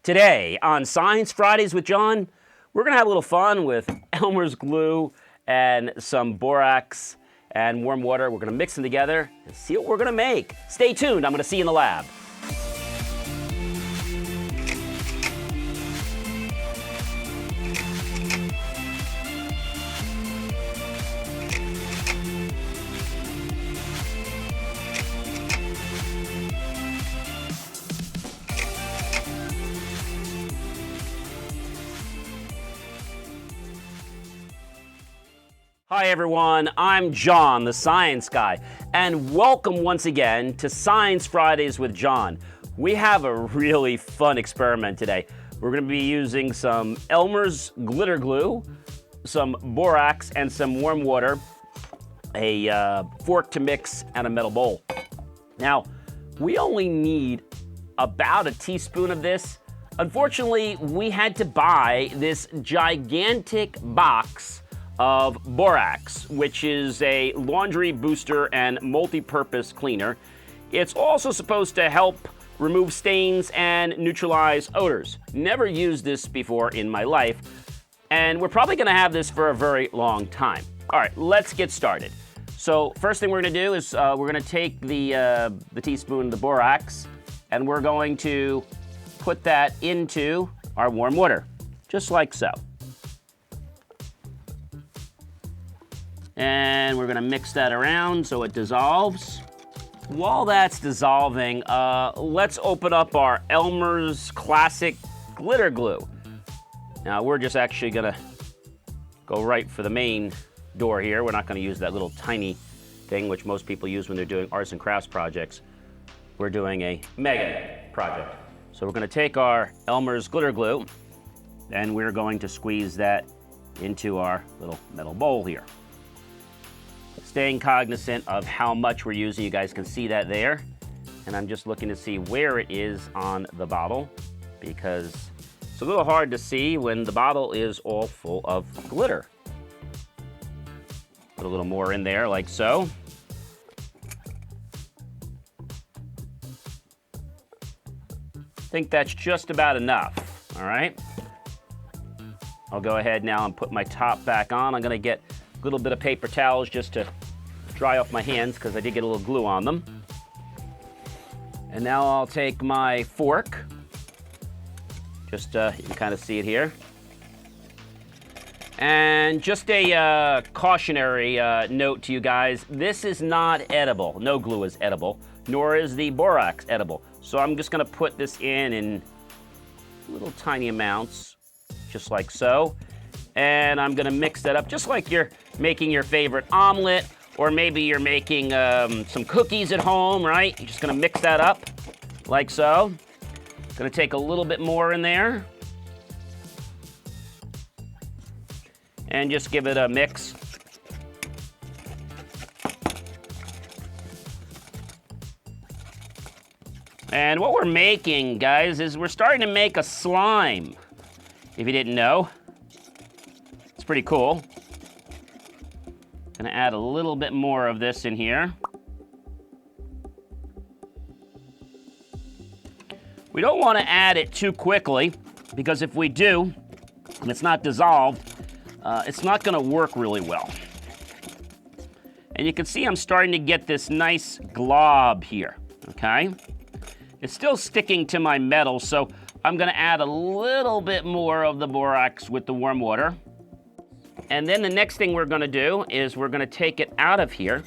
Today on Science Fridays with John, we're going to have a little fun with Elmer's glue and some borax and warm water. We're going to mix them together and see what we're going to make. Stay tuned. I'm going to see you in the lab. Hi everyone, I'm John, the Science Guy, and welcome once again to Science Fridays with John. We have a really fun experiment today. We're going to be using some Elmer's glitter glue, some borax, and some warm water, a fork to mix, and a metal bowl. Now, we only need about a teaspoon of this. Unfortunately, we had to buy this gigantic box of borax, which is a laundry booster and multi-purpose cleaner. It's also supposed to help remove stains and neutralize odors. Never used this before in my life, and we're probably gonna have this for a very long time. All right, let's get started. So first thing we're gonna do is we're gonna take the teaspoon of the borax, and we're going to put that into our warm water, just like so. And we're gonna mix that around so it dissolves. While that's dissolving, let's open up our Elmer's Classic Glitter Glue. Now we're just actually gonna go right for the main door here. We're not gonna use that little tiny thing which most people use when they're doing arts and crafts projects. We're doing a mega project. So we're gonna take our Elmer's Glitter Glue and we're going to squeeze that into our little metal bowl here. Staying cognizant of how much we're using. You guys can see that there. And I'm just looking to see where it is on the bottle because it's a little hard to see when the bottle is all full of glitter. Put a little more in there like so. I think that's just about enough, all right? I'll go ahead now and put my top back on. I'm gonna get a little bit of paper towels just to dry off my hands because I did get a little glue on them. And now I'll take my fork. Just, you can kind of see it here. And just a cautionary note to you guys. This is not edible. No glue is edible, nor is the borax edible. So I'm just gonna put this in little tiny amounts, just like so. And I'm gonna mix that up just like you're making your favorite omelet, or maybe you're making some cookies at home, right? You're just gonna mix that up like so. Gonna take a little bit more in there and just give it a mix. And what we're making, guys, is we're starting to make a slime, if you didn't know. It's pretty cool. Gonna add a little bit more of this in here. We don't want to add it too quickly because if we do, and it's not dissolved, it's not gonna work really well. And you can see I'm starting to get this nice glob here, okay? It's still sticking to my metal, so I'm gonna add a little bit more of the borax with the warm water. And then the next thing we're gonna do is we're gonna take it out of here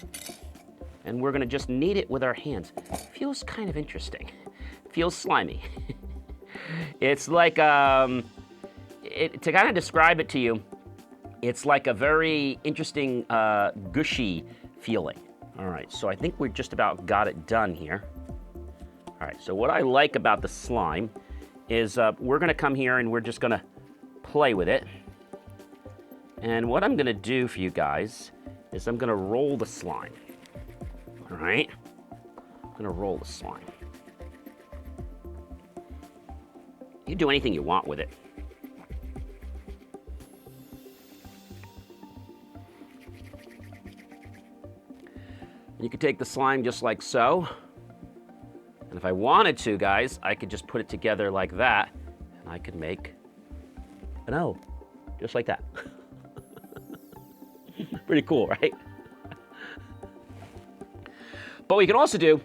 and we're gonna just knead it with our hands. Feels kind of interesting. Feels slimy. It's like, to kind of describe it to you, it's like a very interesting gushy feeling. All right, so I think we just about got it done here. All right, so what I like about the slime is we're gonna come here and we're just gonna play with it. And what I'm gonna do for you guys is I'm gonna roll the slime, all right? I'm gonna roll the slime. You do anything you want with it. You could take the slime just like so. And if I wanted to, guys, I could just put it together like that. And I could make an O, just like that. Pretty cool, right? But what you can also do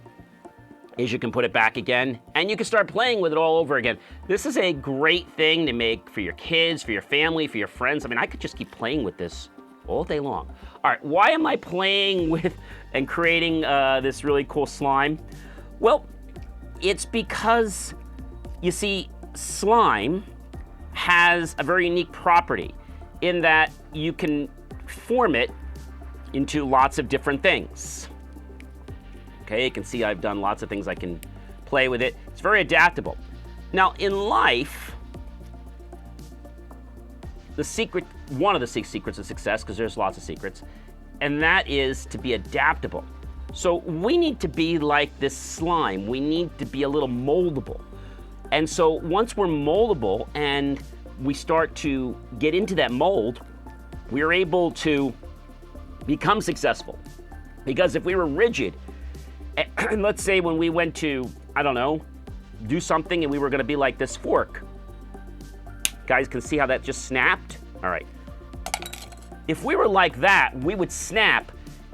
is you can put it back again, and you can start playing with it all over again. This is a great thing to make for your kids, for your family, for your friends. I mean, I could just keep playing with this all day long. All right, why am I playing with and creating this really cool slime? Well, it's because, you see, slime has a very unique property in that you can form it into lots of different things. Okay, you can see I've done lots of things. I can play with it. It's very adaptable. Now, in life, the secret, one of the six secrets of success, because there's lots of secrets, and that is to be adaptable. So we need to be like this slime. We need to be a little moldable. And so once we're moldable and we start to get into that mold, we're able to become successful. Because if we were rigid, and let's say when we went to, I don't know, do something and we were gonna be like this fork. Guys can see how that just snapped? All right. If we were like that, we would snap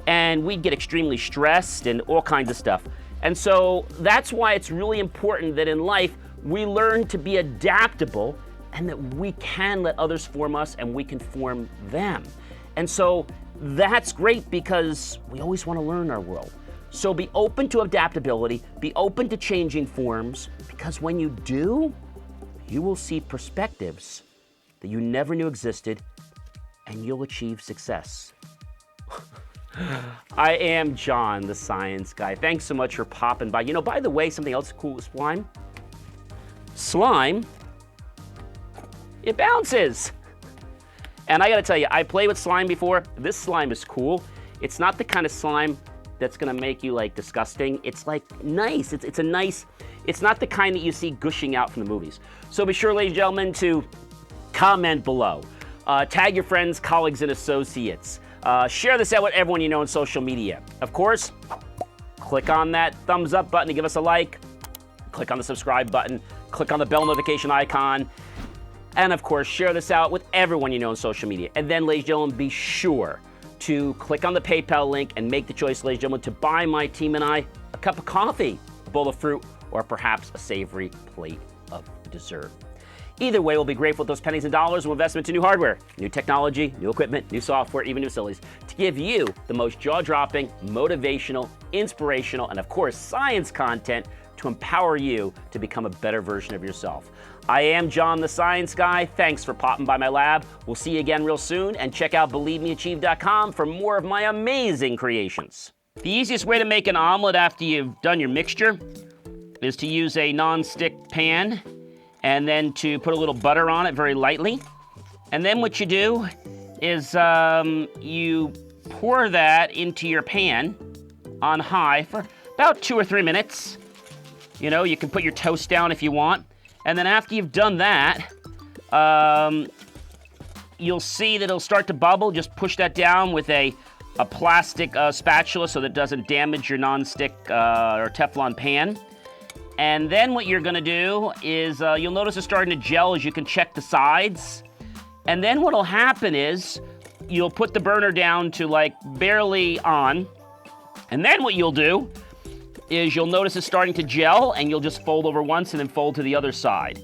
and we'd get extremely stressed and all kinds of stuff. And so that's why it's really important that in life, we learn to be adaptable and that we can let others form us and we can form them. And so that's great because we always want to learn our world. So be open to adaptability, be open to changing forms, because when you do, you will see perspectives that you never knew existed, and you'll achieve success. I am John, the science guy. Thanks so much for popping by. You know, by the way, something else cool with slime. Slime, it bounces. And I gotta tell you, I played with slime before. This slime is cool. It's not the kind of slime that's gonna make you like disgusting. It's like nice, it's a nice, it's not the kind that you see gushing out from the movies. So be sure, ladies and gentlemen, to comment below. Tag your friends, colleagues, and associates. Share this out with everyone you know on social media. Of course, click on that thumbs up button to give us a like. Click on the subscribe button. Click on the bell notification icon. And of course, share this out with everyone you know on social media. And then, ladies and gentlemen, be sure to click on the PayPal link and make the choice, ladies and gentlemen, to buy my team and I a cup of coffee, a bowl of fruit, or perhaps a savory plate of dessert. Either way, we'll be grateful with those pennies and dollars. We'll invest into new hardware, new technology, new equipment, new software, even new facilities to give you the most jaw-dropping, motivational, inspirational, and of course, science content to empower you to become a better version of yourself. I am John, the Science Guy. Thanks for popping by my lab. We'll see you again real soon, and check out BelieveMeAchieve.com for more of my amazing creations. The easiest way to make an omelet after you've done your mixture is to use a non-stick pan and then to put a little butter on it very lightly. And then what you do is you pour that into your pan on high for about 2 or 3 minutes. You know, you can put your toast down if you want. And then after you've done that, you'll see that it'll start to bubble. Just push that down with a plastic spatula so that it doesn't damage your non-stick or Teflon pan. And then what you're gonna do is you'll notice it's starting to gel as you can check the sides. And then what'll happen is you'll put the burner down to like barely on. And then what you'll do is you'll notice it's starting to gel, and you'll just fold over once and then fold to the other side.